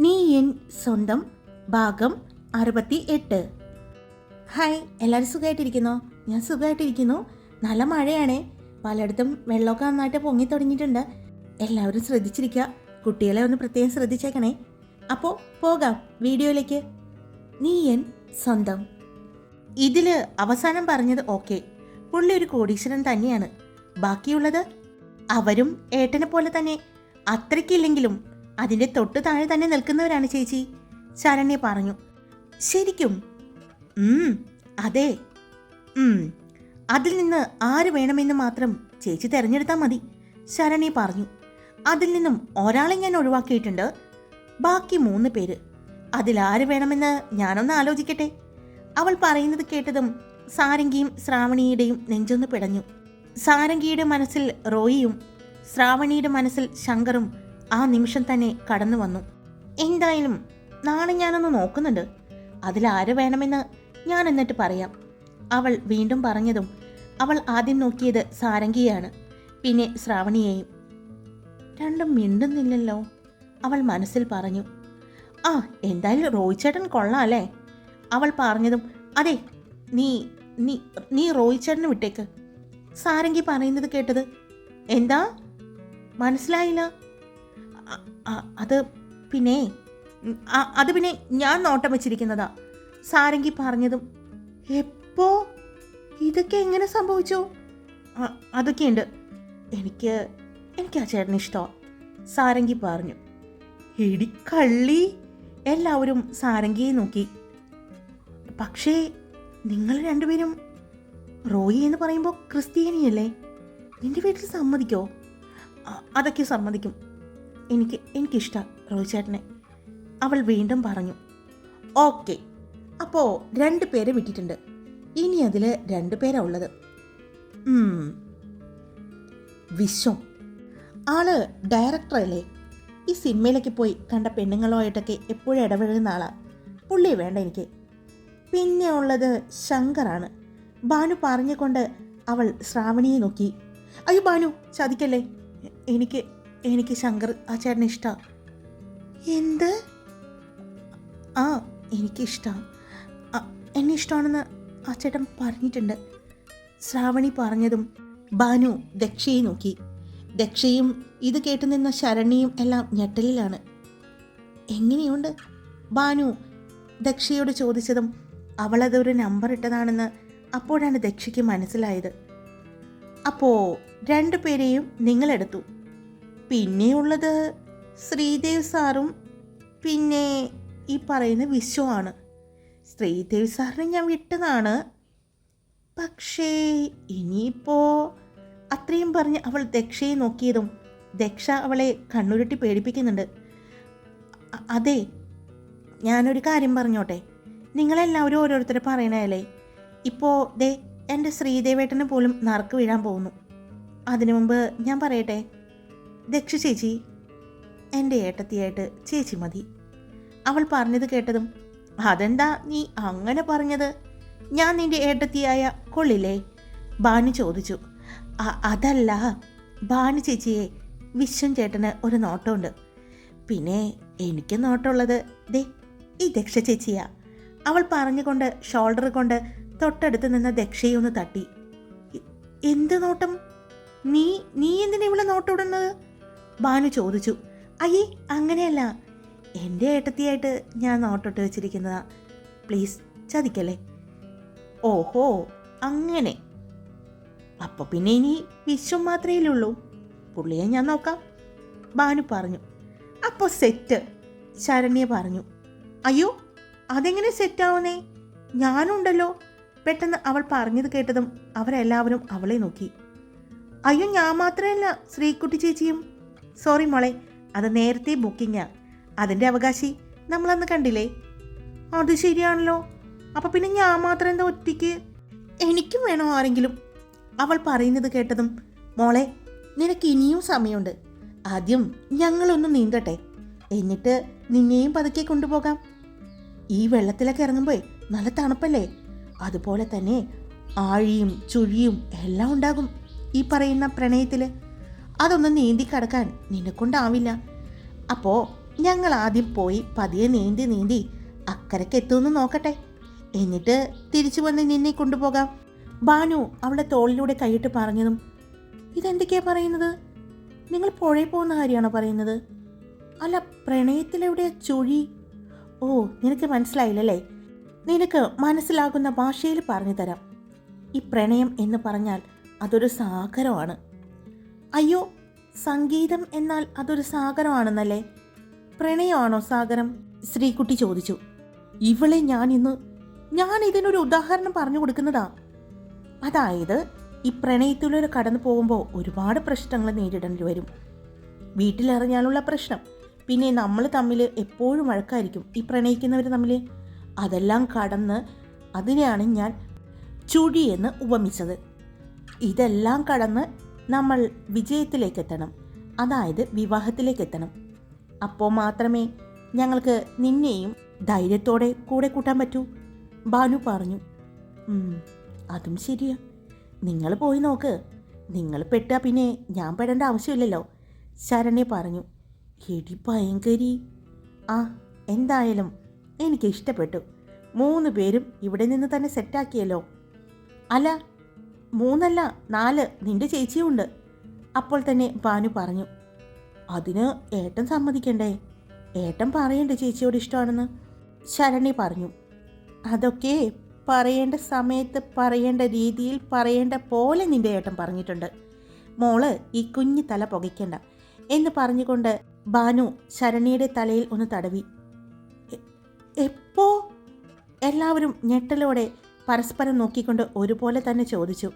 നീ എൻ സ്വന്തം ഭാഗം 68. ഹായ്, എല്ലാവരും സുഖമായിട്ടിരിക്കുന്നോ? ഞാൻ സുഖമായിട്ടിരിക്കുന്നു. നല്ല മഴയാണേ. പലയിടത്തും വെള്ളമൊക്കെ നന്നായിട്ട് പൊങ്ങി തുടങ്ങിയിട്ടുണ്ട്. എല്ലാവരും ശ്രദ്ധിച്ചിരിക്കുക. കുട്ടികളെ ഒന്ന് പ്രത്യേകം ശ്രദ്ധിച്ചേക്കണേ. അപ്പോൾ പോകാം വീഡിയോയിലേക്ക്. നീ എൻ സ്വന്തം. ഇതിൽ അവസാനം പറഞ്ഞത് ഓക്കെ, പുള്ളി ഒരു കോടീശ്വരൻ തന്നെയാണ്. ബാക്കിയുള്ളത് അവരും ഏട്ടനെ പോലെ തന്നെ അത്രയ്ക്കില്ലെങ്കിലും അതിൻ്റെ തൊട്ട് താഴെ തന്നെ നിൽക്കുന്നവരാണ് ചേച്ചി, ശരണ്യ പറഞ്ഞു. ശരിക്കും? അതെ. അതിൽ നിന്ന് ആര് വേണമെന്ന് മാത്രം ചേച്ചി തിരഞ്ഞെടുത്താൽ മതി, ശരണ്യ പറഞ്ഞു. അതിൽ നിന്നും ഒരാളെ ഞാൻ ഒഴിവാക്കിയിട്ടുണ്ട്. ബാക്കി 3 പേര്. അതിലാര് വേണമെന്ന് ഞാനൊന്ന് ആലോചിക്കട്ടെ. അവൾ പറയുന്നത് കേട്ടതും സാരംഗിയും ശ്രാവണിയുടെയും നെഞ്ചൊന്ന് പിടഞ്ഞു. സാരംഗിയുടെ മനസ്സിൽ റോയിയും ശ്രാവണിയുടെ മനസ്സിൽ ശങ്കറും ആ നിമിഷം തന്നെ കടന്നു വന്നു. എന്തായാലും നാളെ ഞാനൊന്ന് നോക്കുന്നുണ്ട്. അതിലാര് വേണമെന്ന് ഞാൻ എന്നിട്ട് പറയാം, അവൾ വീണ്ടും പറഞ്ഞതും അവൾ ആദ്യം നോക്കിയത് സാരംഗിയാണ്, പിന്നെ ശ്രാവണിയെയും. രണ്ടും മിണ്ടുന്നില്ലല്ലോ, അവൾ മനസ്സിൽ പറഞ്ഞു. എന്തായാലും റോയ് ചേട്ടൻ കൊള്ളാം അല്ലേ, അവൾ പറഞ്ഞതും അതെ, നീ നീ നീ റോയ് ചേട്ടന് വിട്ടേക്ക്, സാരംഗി പറയുന്നത് കേട്ടത്. എന്താ മനസ്സിലായില്ല? അത് പിന്നെ ഞാൻ നോട്ടം വെച്ചിരിക്കുന്നതാ, സാരംഗി പറഞ്ഞതും. എപ്പോ? ഇതൊക്കെ എങ്ങനെ സംഭവിച്ചു? അതൊക്കെയുണ്ട്. എനിക്ക് ആ ചേട്ടന് ഇഷ്ടമാണ്, സാരംഗി പറഞ്ഞു. എടി കള്ളി, എല്ലാവരും സാരംഗിയെ നോക്കി. പക്ഷേ നിങ്ങൾ രണ്ടുപേരും റോയി എന്ന് പറയുമ്പോൾ ക്രിസ്ത്യാനിയല്ലേ, നിന്റെ വീട്ടിൽ സമ്മതിക്കോ? അതൊക്കെ സമ്മതിക്കും. എനിക്കിഷ്ടം റോയ് ചേട്ടനെ, അവൾ വീണ്ടും പറഞ്ഞു. ഓക്കെ, അപ്പോൾ 2 പേരെ വിട്ടിട്ടുണ്ട്. ഇനി അതിൽ 2 പേരാ ഉള്ളത്. വിശ്വം ആള് ഡയറക്ടറല്ലേ, ഈ സിനിമയിലൊക്കെ പോയി കണ്ട പെണ്ണുങ്ങളുമായിട്ടൊക്കെ എപ്പോഴും ഇടപഴകുന്ന ആളാ. പുള്ളിയെ വേണ്ട എനിക്ക്. പിന്നെ ഉള്ളത് ശങ്കറാണ്, ഭാനു പറഞ്ഞുകൊണ്ട് അവൾ ശ്രാവണിയെ നോക്കി. അയ്യോ ഭാനു, ചതിക്കല്ലേ, എനിക്ക് ശങ്കർ ആ ചേട്ടനെ ഇഷ്ടമാണ്. എന്ത്? എനിക്കിഷ്ടമാണ്, എന്നെ ഇഷ്ടമാണെന്ന് ആ ചേട്ടൻ പറഞ്ഞിട്ടുണ്ട്, ശ്രാവണി പറഞ്ഞതും ഭാനു ദക്ഷയെ നോക്കി. ദക്ഷയും ഇത് കേട്ടു നിന്ന ശരണ്യയും എല്ലാം ഞെട്ടലിലാണ്. എങ്ങനെയുണ്ട്? ഭാനു ദക്ഷയോട് ചോദിച്ചതും അവളതൊരു നമ്പർ ഇട്ടതാണെന്ന് അപ്പോഴാണ് ദക്ഷയ്ക്ക് മനസ്സിലായത്. അപ്പോൾ 2 പേരെയും നിങ്ങളെടുത്തു. പിന്നെയുള്ളത് ശ്രീദേവ് സാറും പിന്നെ ഈ പറയുന്ന വിശ്വമാണ്. ശ്രീദേവ് സാറിനെ ഞാൻ വിട്ടതാണ്, പക്ഷേ ഇനിയിപ്പോൾ അത്രയും പറഞ്ഞ് അവൾ ദക്ഷയെ നോക്കിയതും ദക്ഷ അവളെ കണ്ണുരുട്ടി പേടിപ്പിക്കുന്നുണ്ട്. അതെ, ഞാനൊരു കാര്യം പറഞ്ഞോട്ടെ, നിങ്ങളെല്ലാവരും ഓരോരുത്തരെ പറയണല്ലേ. ഇപ്പോൾ എൻ്റെ ശ്രീദേവേട്ടന് പോലും നറുക്ക് വീഴാൻ പോകുന്നു. അതിനു മുമ്പ് ഞാൻ പറയട്ടെ, ദക്ഷ ചേച്ചി എൻ്റെ ഏട്ടത്തിയായിട്ട് ചേച്ചി മതി, അവൾ പറഞ്ഞത് കേട്ടതും. അതെന്താ നീ അങ്ങനെ പറഞ്ഞത്? ഞാൻ നിൻ്റെ ഏട്ടത്തിയായ കൊള്ളില്ലേ, ഭാനു ചോദിച്ചു. അതല്ല ഭാനു ചേച്ചിയെ, വിശ്വം ചേട്ടന് ഒരു നോട്ടമുണ്ട്. പിന്നെ എനിക്ക് നോട്ടമുള്ളത് ഈ ദക്ഷ ചേച്ചിയാ, അവൾ പറഞ്ഞുകൊണ്ട് ഷോൾഡർ കൊണ്ട് തൊട്ടടുത്ത് നിന്ന ദക്ഷയെ ഒന്ന് തട്ടി. എന്ത് നോട്ടം? നീ എന്തിനാ ഇവിടെ നോട്ടമിടുന്നത്? ഭാനു ചോദിച്ചു. അയ്യേ, അങ്ങനെയല്ല, എൻ്റെ ഏട്ടത്തിയായിട്ട് ഞാൻ നോട്ടിട്ട് വെച്ചിരിക്കുന്നതാ, പ്ലീസ് ചതിക്കല്ലേ. ഓഹോ അങ്ങനെ, അപ്പോൾ പിന്നെ ഇനി വിശ്വം മാത്രമേ ഉള്ളൂ, പുള്ളിയെ ഞാൻ നോക്കാം, ഭാനു പറഞ്ഞു. അപ്പോൾ സെറ്റ്, ശരണ്യ പറഞ്ഞു. അയ്യോ, അതെങ്ങനെ സെറ്റാവുന്നേ? ഞാനുണ്ടല്ലോ, പെട്ടെന്ന് അവൾ പറഞ്ഞത് കേട്ടതും അവരെല്ലാവരും അവളെ നോക്കി. അയ്യോ, ഞാൻ മാത്രമല്ല, ശ്രീകുട്ടി ചേച്ചിയും. സോറി മോളെ, അത് നേരത്തെ ബുക്കിങ്ങാ, അതിൻ്റെ അവകാശി നമ്മളന്ന് കണ്ടില്ലേ. അത് ശരിയാണല്ലോ, അപ്പം പിന്നെ ഞാൻ മാത്രം എന്താ ഒറ്റയ്ക്ക്? എനിക്കും വേണോ ആരെങ്കിലും? അവൾ പറയുന്നത് കേട്ടതും മോളെ, നിനക്ക് ഇനിയും സമയമുണ്ട്. ആദ്യം ഞങ്ങളൊന്ന് നീന്തട്ടെ, എന്നിട്ട് നിന്നെയും പതുക്കെ കൊണ്ടുപോകാം. ഈ വെള്ളത്തിലൊക്കെ ഇറങ്ങുമ്പോൾ നല്ല തണുപ്പല്ലേ, അതുപോലെ തന്നെ ആഴിയും ചുഴിയും എല്ലാം ഉണ്ടാകും ഈ പറയുന്ന പ്രണയത്തിൽ. അതൊന്നും നീന്തി കടക്കാൻ നിന്നെക്കൊണ്ടാവില്ല. അപ്പോൾ ഞങ്ങൾ ആദ്യം പോയി പതിയെ നീന്തി നീന്തി അക്കരയ്ക്ക് എത്തുമെന്ന് നോക്കട്ടെ, എന്നിട്ട് തിരിച്ചു വന്ന് നിന്നെ കൊണ്ടുപോകാം. ബാനു അവളുടെ തോളിലൂടെ കൈയിട്ട് പറഞ്ഞതും, ഇതെന്തൊക്കെയാ പറയുന്നത്? നിങ്ങൾ പുഴയിൽ പോകുന്ന കാര്യമാണോ പറയുന്നത്? അല്ല, പ്രണയത്തിലെവിടെ ചുഴി? ഓ, നിനക്ക് മനസ്സിലായില്ലല്ലേ? നിനക്ക് മനസ്സിലാകുന്ന ഭാഷയിൽ പറഞ്ഞു തരാം. ഈ പ്രണയം എന്ന് പറഞ്ഞാൽ അതൊരു സാഗരമാണ്. അയ്യോ, സംഗീതം എന്നാൽ അതൊരു സാഗരമാണെന്നല്ലേ? പ്രണയമാണോ സാഗരം? ശ്രീകുട്ടി ചോദിച്ചു. ഇവളെ ഞാൻ ഇതിനൊരു ഉദാഹരണം പറഞ്ഞു കൊടുക്കുന്നതാ. അതായത് ഈ പ്രണയത്തിലൂടെ കടന്നു പോകുമ്പോൾ ഒരുപാട് പ്രശ്നങ്ങൾ നേരിടേണ്ടി വരും. വീട്ടിലിറങ്ങിയാലുള്ള പ്രശ്നം, പിന്നെ നമ്മൾ തമ്മിൽ എപ്പോഴും വഴക്കായിരിക്കും ഈ പ്രണയിക്കുന്നവർ തമ്മിൽ. അതെല്ലാം കടന്ന് അതിനെയാണ് ഞാൻ ചുഴി എന്ന് ഉപമിച്ചത്. ഇതെല്ലാം കടന്ന് നമ്മൾ വിജയത്തിലേക്ക് എത്തണം, അതായത് വിവാഹത്തിലേക്ക് എത്തണം. അപ്പോൾ മാത്രമേ ഞങ്ങൾക്ക് നിന്നെയും ധൈര്യത്തോടെ കൂടെ കൂട്ടാൻ പറ്റൂ, ബാനു പറഞ്ഞു. അതും ശരിയാ, നിങ്ങൾ പോയി നോക്ക്. നിങ്ങൾ പെട്ടാ പിന്നെ ഞാൻ പെടേണ്ട ആവശ്യമില്ലല്ലോ, ശരണ്യ പറഞ്ഞു. എടി ഭയങ്കരി. ആ, എന്തായാലും എനിക്ക് ഇഷ്ടപ്പെട്ടു. 3 പേരും ഇവിടെ നിന്ന് തന്നെ സെറ്റാക്കിയല്ലോ. അല്ല, 3 അല്ല 4, നിന്റെ ചേച്ചിയും ഉണ്ട്. അപ്പോൾ തന്നെ ബാനു പറഞ്ഞു. അതിന് ഏട്ടൻ സമ്മതിക്കണ്ടേ? ഏട്ടൻ പറയണ്ടേ ചേച്ചിയോട് ഇഷ്ടമാണെന്ന്? ശരണ്യ പറഞ്ഞു. അതൊക്കെ പറയേണ്ട സമയത്ത് പറയേണ്ട രീതിയിൽ പറയേണ്ട പോലെ നിന്റെ ഏട്ടൻ പറഞ്ഞിട്ടുണ്ട്. മോള് ഈ കുഞ്ഞു തല പുകയ്ക്കണ്ട എന്ന് പറഞ്ഞുകൊണ്ട് ബാനു ശരണ്യയുടെ തലയിൽ ഒന്ന് തടവി. എപ്പോ? എല്ലാവരും ഞെട്ടലോടെ പരസ്പരം നോക്കിക്കൊണ്ട് ഒരുപോലെ തന്നെ ചോദിച്ചു.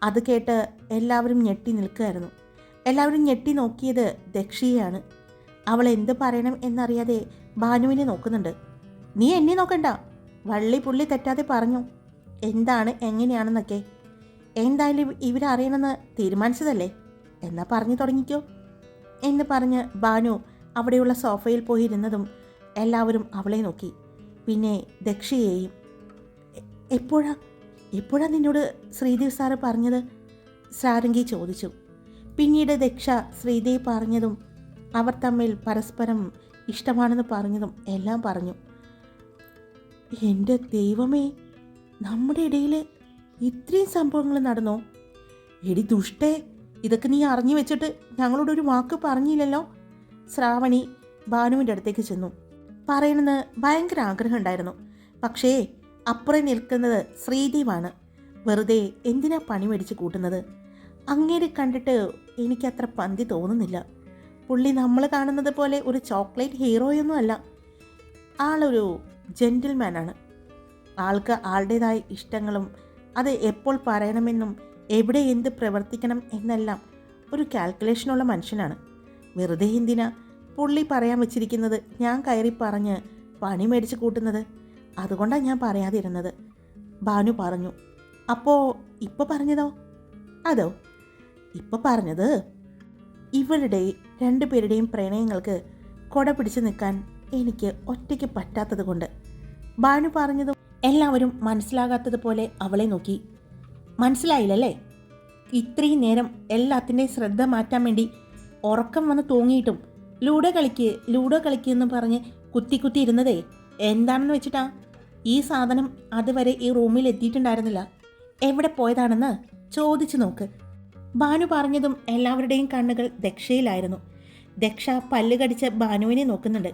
അത് കേട്ട് എല്ലാവരും ഞെട്ടി നിൽക്കുകയായിരുന്നു. എല്ലാവരും ഞെട്ടി നോക്കിയത് ദക്ഷിയാണ്. അവൾ എന്ത് പറയണം എന്നറിയാതെ ഭാനുവിനെ നോക്കുന്നുണ്ട്. നീ എന്നെ നോക്കണ്ട, വള്ളി പുള്ളി തെറ്റാതെ പറഞ്ഞു എന്താണ് എങ്ങനെയാണെന്നൊക്കെ. എന്തായാലും ഇവരറിയണമെന്ന് തീരുമാനിച്ചതല്ലേ, എന്നാ പറഞ്ഞു തുടങ്ങിക്കോ എന്ന് പറഞ്ഞ് ബാനു അവിടെയുള്ള സോഫയിൽ പോയി ഇരുന്നതും എല്ലാവരും അവളെ നോക്കി, പിന്നെ ദക്ഷിയെയും. എപ്പോഴാ നിന്നോട് ശ്രീദേവ് സാറ് പറഞ്ഞത്? സാരംഗി ചോദിച്ചു. പിന്നീട് ദക്ഷ ശ്രീദേവ് പറഞ്ഞതും അവർ തമ്മിൽ പരസ്പരം ഇഷ്ടമാണെന്ന് പറഞ്ഞതും എല്ലാം പറഞ്ഞു. എൻ്റെ ദൈവമേ, നമ്മുടെ ഇടയിൽ ഇത്രയും സംഭവങ്ങൾ നടന്നോ? എടി ദുഷ്ടേ, ഇതൊക്കെ നീ അറിഞ്ഞു വെച്ചിട്ട് ഞങ്ങളോടൊരു വാക്ക് പറഞ്ഞില്ലല്ലോ. ശ്രാവണി ഭാനുവിൻ്റെ അടുത്തേക്ക് ചെന്നു. പറയണമെന്ന് ഭയങ്കര ആഗ്രഹം ഉണ്ടായിരുന്നു, പക്ഷേ അപ്പുറം നിൽക്കുന്നത് ശ്രീദേവാണ്. വെറുതെ എന്തിനാ പണി മേടിച്ച് കൂട്ടുന്നത്? അങ്ങേരെ കണ്ടിട്ട് എനിക്കത്ര പന്തി തോന്നുന്നില്ല. പുള്ളി നമ്മൾ കാണുന്നത് പോലെ ഒരു ചോക്ലേറ്റ് ഹീറോയൊന്നും അല്ല. ആളൊരു ജെൻറ്റിൽമാനാണ്. ആൾക്ക് ആളുടേതായ ഇഷ്ടങ്ങളും അത് എപ്പോൾ പറയണമെന്നും എവിടെ എന്ത് പ്രവർത്തിക്കണം എന്നെല്ലാം ഒരു കാൽക്കുലേഷനുള്ള മനുഷ്യനാണ്. വെറുതെ എന്തിനാ പുള്ളി പറയാൻ വെച്ചിരിക്കുന്നത് ഞാൻ കയറി പറഞ്ഞ് പണി മേടിച്ച് കൂട്ടുന്നത്? അതുകൊണ്ടാണ് ഞാൻ പറയാതിരുന്നത്, ഭാനു പറഞ്ഞു. അപ്പോൾ ഇപ്പോൾ പറഞ്ഞതോ? അതോ, ഇപ്പോൾ പറഞ്ഞത് ഇവരുടെ 2 പേരുടെയും പ്രണയങ്ങൾക്ക് കൊട പിടിച്ച് നിൽക്കാൻ എനിക്ക് ഒറ്റയ്ക്ക് പറ്റാത്തത് കൊണ്ട്. ഭാനു പറഞ്ഞതും എല്ലാവരും മനസ്സിലാകാത്തതുപോലെ അവളെ നോക്കി. മനസ്സിലായില്ലല്ലേ? ഇത്രയും നേരം എല്ലാത്തിൻ്റെയും ശ്രദ്ധ മാറ്റാൻ വേണ്ടി ഉറക്കം വന്ന് തൂങ്ങിയിട്ടും ലൂഡോ കളിക്ക് എന്ന് പറഞ്ഞ് കുത്തി ഇരുന്നതേ എന്താണെന്ന് വെച്ചിട്ടാ? ഈ സാധനം അതുവരെ ഈ റൂമിൽ എത്തിയിട്ടുണ്ടായിരുന്നില്ല. എവിടെ പോയതാണെന്ന് ചോദിച്ചു നോക്ക്. ഭാനു പറഞ്ഞതും എല്ലാവരുടെയും കണ്ണുകൾ ദക്ഷയിലായിരുന്നു. ദക്ഷ പല്ല് കടിച്ച് ഭാനുവിനെ നോക്കുന്നുണ്ട്.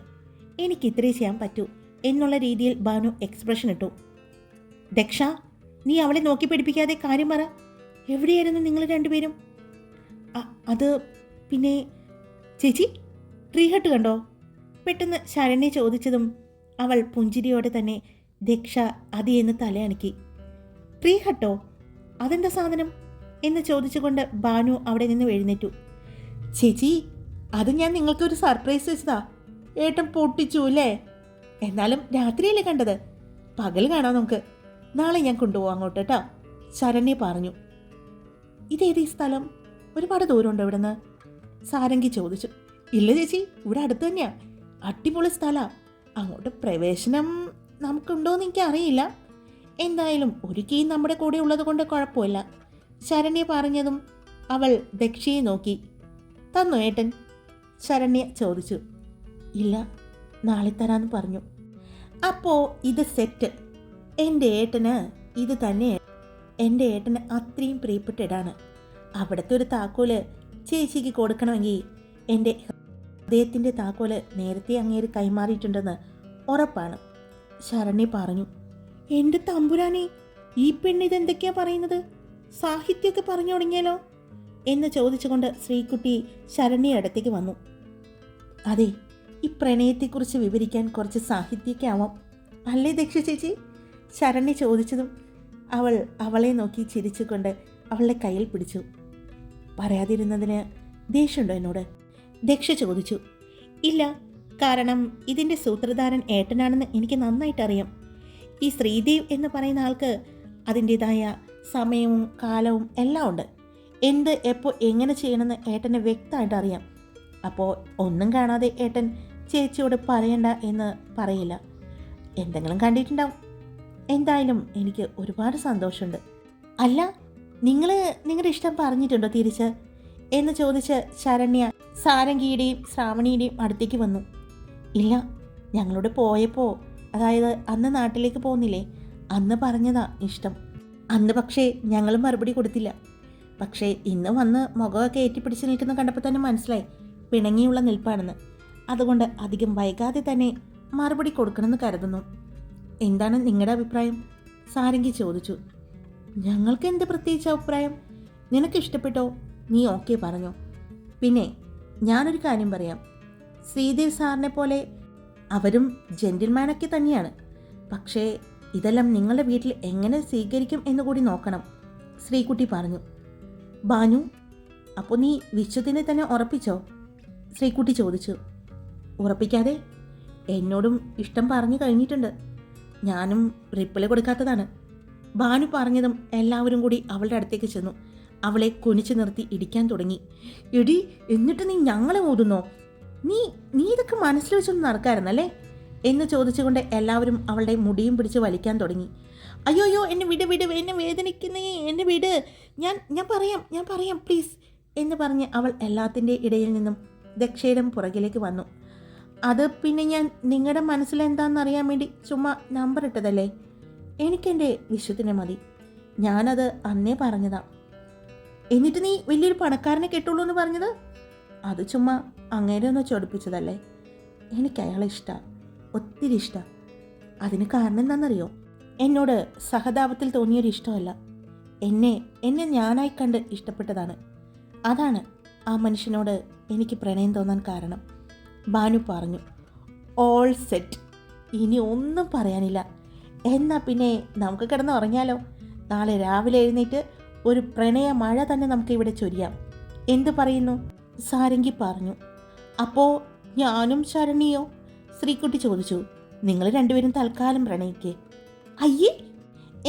എനിക്ക് ഇത്രേ ചെയ്യാൻ പറ്റൂ എന്നുള്ള രീതിയിൽ ഭാനു എക്സ്പ്രഷൻ ഇട്ടു. ദക്ഷ, നീ അവളെ നോക്കി പിടിപ്പിക്കാതെ കാര്യം പറ. എവിടെയായിരുന്നു നിങ്ങൾ 2 പേരും? അത് പിന്നെ ചേച്ചി, ട്രീ ഹട്ട് കണ്ടോ? പെട്ടെന്ന് ശരണ്യ ചോദിച്ചതും അവൾ പുഞ്ചിരിയോടെ തന്നെ ദക്ഷ അതിയെന്ന് തലയണക്കി. ട്രീ ഹട്ടോ? അതെന്താ സാധനം എന്ന് ചോദിച്ചുകൊണ്ട് ഭാനു അവിടെ നിന്ന് എഴുന്നേറ്റു. ചേച്ചി, അത് ഞാൻ നിങ്ങൾക്കൊരു സർപ്രൈസ് വെച്ചതാ. ഏട്ടൻ പൊട്ടിച്ചു അല്ലേ? എന്നാലും രാത്രിയല്ലേ കണ്ടത്, പകൽ കാണാം നമുക്ക്. നാളെ ഞാൻ കൊണ്ടുപോകാം അങ്ങോട്ട് കേട്ടോ, ശരണ്യ പറഞ്ഞു. ഇതേതീ സ്ഥലം? ഒരുപാട് ദൂരമുണ്ടോ ഇവിടുന്ന്? സാരംഗി ചോദിച്ചു. ഇല്ല ചേച്ചി, ഇവിടെ അടുത്ത് തന്നെയാ. അടിപൊളി സ്ഥലമാണ്. അങ്ങോട്ട് പ്രവേശനം നമുക്കുണ്ടോയെന്ന് എനിക്കറിയില്ല. എന്തായാലും ഒരു കീ നമ്മുടെ കൂടെ ഉള്ളത് കൊണ്ട് കുഴപ്പമില്ല, ശരണ്യ പറഞ്ഞതും അവൾ ദക്ഷയെ നോക്കി. തന്നു ഏട്ടൻ? ശരണ്യ ചോദിച്ചു. ഇല്ല, നാളെ തരാമെന്ന് പറഞ്ഞു. അപ്പോൾ ഇത് സെറ്റ്. എൻ്റെ ഏട്ടന് ഇത് തന്നെ. എൻ്റെ ഏട്ടന് അത്രയും പ്രിയപ്പെട്ട ഇടാണ്. അവിടുത്തെ ഒരു താക്കോല് ചേച്ചിക്ക് കൊടുക്കണമെങ്കിൽ എൻ്റെ ഹൃദയത്തിൻ്റെ താക്കോല് നേരത്തെ അങ്ങേര് കൈമാറിയിട്ടുണ്ടെന്ന് ഉറപ്പാണ്. ശരണ്യ പറഞ്ഞു. എൻ്റെ തമ്പുരാനെ, ഈ പെണ്ണിതെന്തൊക്കെയാ പറയുന്നത്? സാഹിത്യമൊക്കെ പറഞ്ഞു തുടങ്ങിയാലോ എന്ന് ചോദിച്ചുകൊണ്ട് ശ്രീകുട്ടി ശരണ്യ അടുത്തേക്ക് വന്നു. അതെ, ഈ പ്രണയത്തെക്കുറിച്ച് വിവരിക്കാൻ കുറച്ച് സാഹിത്യമൊക്കെ ആവാം അല്ലേ ദക്ഷ ചേച്ചി? ശരണ്യ ചോദിച്ചതും അവൾ അവളെ നോക്കി ചിരിച്ചുകൊണ്ട് അവളുടെ കയ്യിൽ പിടിച്ചു. പറയാതിരുന്നതിന് ദേഷ്യമുണ്ടോ എന്നോട്? ദക്ഷ ചോദിച്ചു. ഇല്ല, കാരണം ഇതിൻ്റെ സൂത്രധാരൻ ഏട്ടനാണെന്ന് എനിക്ക് നന്നായിട്ടറിയാം. ഈ ശ്രീദേവ് എന്ന് പറയുന്ന ആൾക്ക് അതിൻ്റെതായ സമയവും കാലവും എല്ലാം ഉണ്ട്. എന്ത് എപ്പോൾ എങ്ങനെ ചെയ്യണമെന്ന് ഏട്ടന് വ്യക്തമായിട്ട് അറിയാം. അപ്പോൾ ഒന്നും കാണാതെ ഏട്ടൻ ചേച്ചിയോട് പറയണ്ട എന്ന് പറയില്ല. എന്തെങ്കിലും കണ്ടിട്ടുണ്ടാവും. എന്തായാലും എനിക്ക് ഒരുപാട് സന്തോഷമുണ്ട്. അല്ല, നിങ്ങൾ നിങ്ങളുടെ ഇഷ്ടം പറഞ്ഞിട്ടുണ്ടോ തിരിച്ച് എന്ന് ചോദിച്ച് ശരണ്യ സാരംഗിയുടെയും ശ്രാവണിയുടെയും അടുത്തേക്ക് വന്നു. ഇല്ല, ഞങ്ങളോട് പോയപ്പോൾ, അതായത് അന്ന് നാട്ടിലേക്ക് പോകുന്നില്ലേ, അന്ന് പറഞ്ഞതാ ഇഷ്ടം. അന്ന് പക്ഷേ ഞങ്ങൾ മറുപടി കൊടുത്തില്ല. പക്ഷേ ഇന്ന് വന്ന് മുഖമൊക്കെ ഏറ്റിപ്പിടിച്ച് നിൽക്കുന്ന കണ്ടപ്പോൾ തന്നെ മനസ്സിലായി പിണങ്ങിയുള്ള നിൽപ്പാണെന്ന്. അതുകൊണ്ട് അധികം വൈകാതെ തന്നെ മറുപടി കൊടുക്കണമെന്ന് കരുതുന്നു. എന്താണ് നിങ്ങളുടെ അഭിപ്രായം? സാരംഗി ചോദിച്ചു. ഞങ്ങൾക്ക് എന്ത് പ്രത്യേകിച്ച് അഭിപ്രായം? നിനക്ക് ഇഷ്ടപ്പെട്ടോ? നീ ഓക്കെ പറഞ്ഞോ? പിന്നെ ഞാനൊരു കാര്യം പറയാം. ശ്രീദേവ് സാറിനെ പോലെ അവരും ജെന്റിൽമാനൊക്കെ തന്നെയാണ്. പക്ഷേ ഇതെല്ലാം നിങ്ങളുടെ വീട്ടിൽ എങ്ങനെ സ്വീകരിക്കും എന്നുകൂടി നോക്കണം, ശ്രീകുട്ടി പറഞ്ഞു. ബാനു, അപ്പോൾ നീ വിശ്വത്തിനെ തന്നെ ഉറപ്പിച്ചോ? ശ്രീകുട്ടി ചോദിച്ചു. ഉറപ്പിക്കാതെ? എന്നോടും ഇഷ്ടം പറഞ്ഞു കഴിഞ്ഞിട്ടുണ്ട്. ഞാനും റിപ്ലൈ കൊടുക്കാത്തതാണ്. ബാനു പറഞ്ഞതും എല്ലാവരും കൂടി അവളുടെ അടുത്തേക്ക് ചെന്നു. അവളെ കുനിച്ചു നിർത്തി ഇടിക്കാൻ തുടങ്ങി. എടി, എന്നിട്ട് നീ ഞങ്ങളെ ഊതുന്നോ? നീ ഇതൊക്കെ മനസ്സിൽ വെച്ചൊന്നും നടക്കാറുന്നല്ലേ എന്ന് ചോദിച്ചുകൊണ്ട് എല്ലാവരും അവളുടെ മുടിയും പിടിച്ച് വലിക്കാൻ തുടങ്ങി. അയ്യോ, എന്നെ വിട്, എന്നെ വേദനിക്കുന്നേ, എന്നെ വിട്, ഞാൻ പറയാം പ്ലീസ് എന്ന് പറഞ്ഞ് അവൾ എല്ലാത്തിൻ്റെ ഇടയിൽ നിന്നും ദക്ഷയുടെ പുറകിലേക്ക് വന്നു. അത് പിന്നെ ഞാൻ നിങ്ങളുടെ മനസ്സിലെന്താണെന്നറിയാൻ വേണ്ടി ചുമ്മാ നമ്പർ ഇട്ടതല്ലേ. എനിക്കെൻ്റെ വിശ്വത്തിനെ മതി. ഞാനത് അന്നേ പറഞ്ഞതാ. എന്നിട്ട് നീ വലിയൊരു പണക്കാരനെ കെട്ടുള്ളൂ എന്ന് പറഞ്ഞത്? അത് ചുമ്മാ അങ്ങേരെ ഒന്ന് ചൊടിപ്പിച്ചതല്ലേ. എനിക്ക് അയാളെ ഇഷ്ടമാണ്, ഒത്തിരി ഇഷ്ടമാണ്. അതിന് കാരണം എന്താണെന്നറിയോ? എന്നോട് സഹതാപത്തിൽ തോന്നിയൊരു ഇഷ്ടമല്ല, എന്നെ ഞാനായി കണ്ട് ഇഷ്ടപ്പെട്ടതാണ്. അതാണ് ആ മനുഷ്യനോട് എനിക്ക് പ്രണയം തോന്നാൻ കാരണം. ബാനു പറഞ്ഞു. ഓൾ സെറ്റ്, ഇനി ഒന്നും പറയാനില്ല. എന്നാൽ പിന്നെ നമുക്ക് കിടന്ന് ഉറങ്ങിയാലോ? നാളെ രാവിലെ എഴുന്നേറ്റ് ഒരു പ്രണയ മഴ തന്നെ നമുക്ക് ഇവിടെ ചൊരിയാം. എന്തു പറയുന്നു? സാരംഗി പറഞ്ഞു. അപ്പോൾ ഞാനും ശരണ്യോ? ശ്രീകുട്ടി ചോദിച്ചു. നിങ്ങൾ രണ്ടുപേരും തൽക്കാലം പ്രണയിക്കേ. അയ്യേ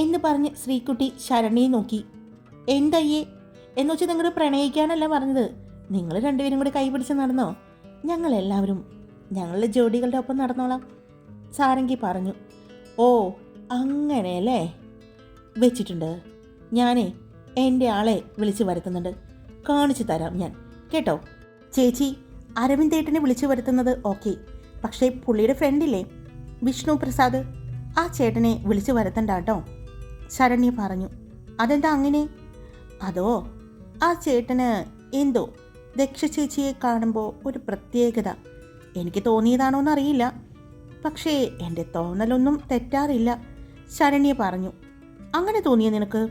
എന്ന് പറഞ്ഞ് ശ്രീകുട്ടി ശരണ്യെ നോക്കി. എന്തയ്യേ എന്ന് വെച്ചാൽ നിങ്ങൾ പ്രണയിക്കാനല്ല പറഞ്ഞത്. നിങ്ങൾ രണ്ടുപേരും കൂടെ കൈപിടിച്ച് നടന്നോ? ഞങ്ങളെല്ലാവരും ഞങ്ങളുടെ ജോഡികളുടെ ഒപ്പം നടന്നോളാം, സാരംഗി പറഞ്ഞു. ഓ അങ്ങനെയല്ലേ, വെച്ചിട്ടുണ്ട്. ഞാനേ എൻ്റെ ആളെ വിളിച്ചു വരുത്തുന്നുണ്ട്, കാണിച്ചു തരാം ഞാൻ, കേട്ടോ? ചേച്ചി, അരവിന്ദേട്ടനെ വിളിച്ചു വരുത്തുന്നത് ഓക്കെ, പക്ഷേ പുള്ളിയുടെ ഫ്രണ്ടില്ലേ വിഷ്ണു പ്രസാദ്, ആ ചേട്ടനെ വിളിച്ചു വരുത്തണ്ട കേട്ടോ, ശരണ്യ പറഞ്ഞു. അതെന്താ അങ്ങനെ? അതോ, ആ ചേട്ടന് എന്തോ ദക്ഷ ചേച്ചിയെ കാണുമ്പോൾ ഒരു പ്രത്യേകത. എനിക്ക് തോന്നിയതാണോന്നറിയില്ല, പക്ഷേ എൻ്റെ തോന്നലൊന്നും തെറ്റാറില്ല, ശരണ്യ പറഞ്ഞു. അങ്ങനെ തോന്നിയോ നിനക്ക്?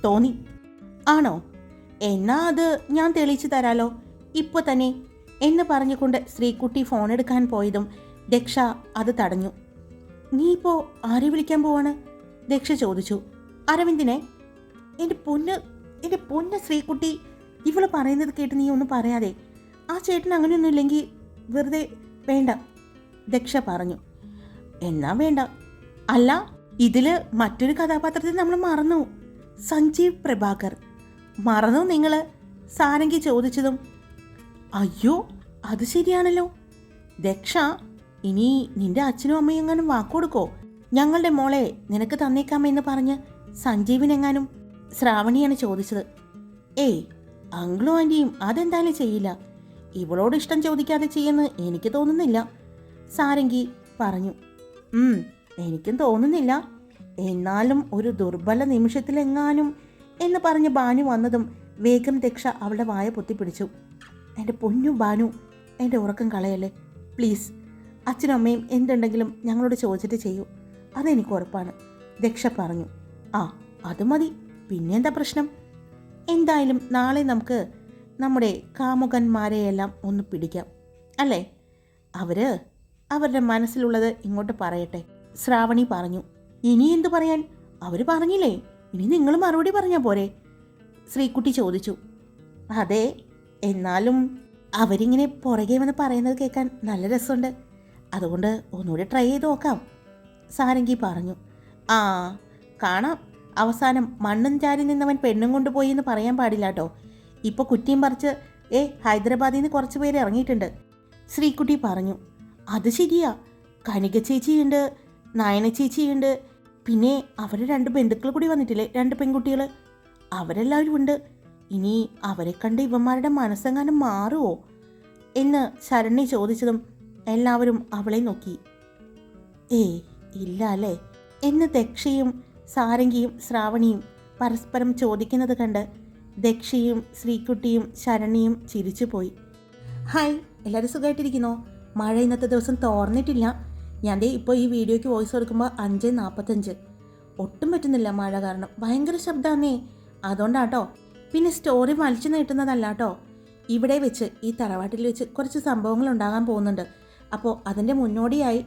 തോന്നി. ആണോ? എന്നാ അത് ഞാൻ തെളിയിച്ചു തരാലോ ഇപ്പോൾ തന്നെ എന്ന് പറഞ്ഞുകൊണ്ട് ശ്രീകുട്ടി ഫോൺ എടുക്കാൻ പോയതും ദക്ഷ അത് തടഞ്ഞു. നീ ഇപ്പോൾ ആരെ വിളിക്കാൻ പോവാണ്? ദക്ഷ ചോദിച്ചു. അരവിന്ദിനെ. എൻ്റെ പൊന്ന് ശ്രീകുട്ടി, ഇവള് പറയുന്നത് കേട്ട് നീ ഒന്നും പറയാതെ. ആ ചേട്ടൻ അങ്ങനെയൊന്നും ഇല്ലെങ്കിൽ വെറുതെ വേണ്ട, ദക്ഷ പറഞ്ഞു. എന്നാ വേണ്ട. അല്ല, ഇതില് മറ്റൊരു കഥാപാത്രത്തെ നമ്മൾ മറന്നു, സഞ്ജീവ് പ്രഭാകർ. മറന്നു നിങ്ങൾ? സാരംഗി ചോദിച്ചതും അയ്യോ അത് ശരിയാണല്ലോ. ദക്ഷ, ഇനി നിന്റെ അച്ഛനും അമ്മയും എങ്ങാനും വാക്കുകൊടുക്കോ? ഞങ്ങളുടെ മോളെ നിനക്ക് തന്നേക്കാമെന്ന് പറഞ്ഞ് സഞ്ജീവിനെങ്ങാനും? ശ്രാവണിയാണ് ചോദിച്ചത്. ഏയ്, അങ്കിളും ആൻറ്റിയും അതെന്തായാലും ചെയ്യില്ല. ഇവളോട് ഇഷ്ടം ചോദിക്കാതെ ചെയ്യുമെന്ന് എനിക്ക് തോന്നുന്നില്ല, സാരംഗി പറഞ്ഞു. എനിക്കും തോന്നുന്നില്ല. എന്നാലും ഒരു ദുർബല നിമിഷത്തിലെങ്ങാനും എന്ന് പറഞ്ഞ് ബാനു വന്നതും വേഗം ദക്ഷ അവളുടെ വായ പൊത്തിപ്പിടിച്ചു. എൻ്റെ പൊന്നു ബാനു, എൻ്റെ ഉറക്കം കളയല്ലേ പ്ലീസ്. അച്ഛനും അമ്മയും എന്തുണ്ടെങ്കിലും ഞങ്ങളോട് ചോദിച്ചിട്ട് ചെയ്യൂ, അതെനിക്ക് ഉറപ്പാണ്, ദക്ഷ പറഞ്ഞു. ആ അത് മതി, പിന്നെന്താ പ്രശ്നം? എന്തായാലും നാളെ നമുക്ക് നമ്മുടെ കാമുകന്മാരെയെല്ലാം ഒന്ന് പിടിക്കാം അല്ലേ? അവരുടെ മനസ്സിലുള്ളത് ഇങ്ങോട്ട് പറയട്ടെ, ശ്രാവണി പറഞ്ഞു. ഇനി എന്തു പറയാൻ? അവർ പറഞ്ഞില്ലേ, ഇനി നിങ്ങൾ മറുപടി പറഞ്ഞാൽ പോരെ? ശ്രീകുട്ടി ചോദിച്ചു. അതെ, എന്നാലും അവരിങ്ങനെ പുറകെ വന്ന് പറയുന്നത് കേൾക്കാൻ നല്ല രസമുണ്ട്, അതുകൊണ്ട് ഒന്നുകൂടി ട്രൈ ചെയ്ത് നോക്കാം, സാരംഗി പറഞ്ഞു. ആ കാണാം, അവസാനം മണ്ണും ചാരി നിന്നവൻ പെണ്ണും കൊണ്ടുപോയി എന്ന് പറയാൻ പാടില്ല കേട്ടോ. ഇപ്പോൾ കുറ്റിയും പറിച്ച് ഹൈദരാബാദിൽ നിന്ന് കുറച്ച് പേര് ഇറങ്ങിയിട്ടുണ്ട്, ശ്രീകുട്ടി പറഞ്ഞു. അത് ശരിയാ, കനിക ചേച്ചിയുണ്ട്, നയന ചേച്ചിയുണ്ട്, പിന്നെ അവരുടെ 2 ബന്ധുക്കൾ കൂടി വന്നിട്ടില്ലേ, 2 പെൺകുട്ടികൾ, അവരെല്ലാവരും ഉണ്ട്. ഇനി അവരെ കണ്ട് ഇവന്മാരുടെ മനസ്സെങ്ങാനും മാറുമോ എന്ന് ശരണ്യ ചോദിച്ചതും എല്ലാവരും അവളെ നോക്കി. ഇല്ല അല്ലേ എന്ന് ദക്ഷയും സാരംഗിയും ശ്രാവണിയും പരസ്പരം ചോദിക്കുന്നത് കണ്ട് ദക്ഷയും ശ്രീകുട്ടിയും ശരണ്യയും ചിരിച്ചുപോയി. ഹായ്, എല്ലാവരും സുഖമായിട്ടിരിക്കുന്നോ? മഴ ഇന്നത്തെ ദിവസം തോർന്നിട്ടില്ല. ഞാൻ ഇപ്പോൾ ഈ വീഡിയോയ്ക്ക് വോയിസ് കൊടുക്കുമ്പോൾ 5:45. ഒട്ടും പറ്റുന്നില്ല മഴ കാരണം, ഭയങ്കര ശബ്ദമാണേ, അതുകൊണ്ടാട്ടോ. പിന്നെ സ്റ്റോറി വലിച്ചു നീട്ടുന്നതല്ല കേട്ടോ, ഇവിടെ വെച്ച് ഈ തറവാട്ടിൽ വെച്ച് കുറച്ച് സംഭവങ്ങൾ ഉണ്ടാകാൻ പോകുന്നുണ്ട്. അപ്പോൾ അതിൻ്റെ മുന്നോടിയായി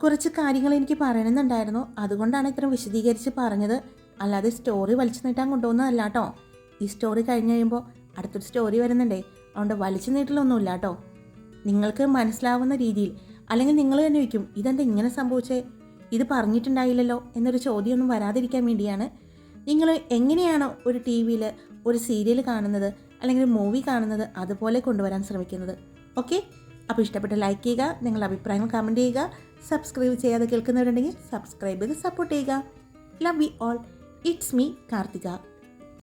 കുറച്ച് കാര്യങ്ങൾ എനിക്ക് പറയണമെന്നുണ്ടായിരുന്നു, അതുകൊണ്ടാണ് ഇത്ര വിശദീകരിച്ച് പറഞ്ഞത്, അല്ലാതെ സ്റ്റോറി വലിച്ചു നീട്ടാൻ കൊണ്ടുപോകുന്നതല്ല കേട്ടോ. ഈ സ്റ്റോറി കഴിഞ്ഞ് കഴിയുമ്പോൾ അടുത്തൊരു സ്റ്റോറി വരുന്നുണ്ടേ, അതുകൊണ്ട് വലിച്ചു നീട്ടലൊന്നുമില്ല കേട്ടോ. നിങ്ങൾക്ക് മനസ്സിലാവുന്ന രീതിയിൽ, അല്ലെങ്കിൽ നിങ്ങൾ തന്നെ വയ്ക്കും ഇതെന്താ ഇങ്ങനെ സംഭവിച്ചേ, ഇത് പറഞ്ഞിട്ടുണ്ടായില്ലല്ലോ എന്നൊരു ചോദ്യമൊന്നും വരാതിരിക്കാൻ വേണ്ടിയാണ്. നിങ്ങൾ എങ്ങനെയാണോ ഒരു ടി വിയിൽ ഒരു സീരിയൽ കാണുന്നത് അല്ലെങ്കിൽ മൂവി കാണുന്നത് അതുപോലെ കൊണ്ടുവരാൻ ശ്രമിക്കുന്നത്. ഓക്കെ, അപ്പോൾ ഇഷ്ടപ്പെട്ട ലൈക്ക് ചെയ്യുക, നിങ്ങളുടെ അഭിപ്രായങ്ങൾ കമൻറ്റ് ചെയ്യുക, സബ്സ്ക്രൈബ് ചെയ്യാതെ കേൾക്കുന്നവരുണ്ടെങ്കിൽ സബ്സ്ക്രൈബ് ചെയ്ത് സപ്പോർട്ട് ചെയ്യുക. Love you all, it's me Karthika.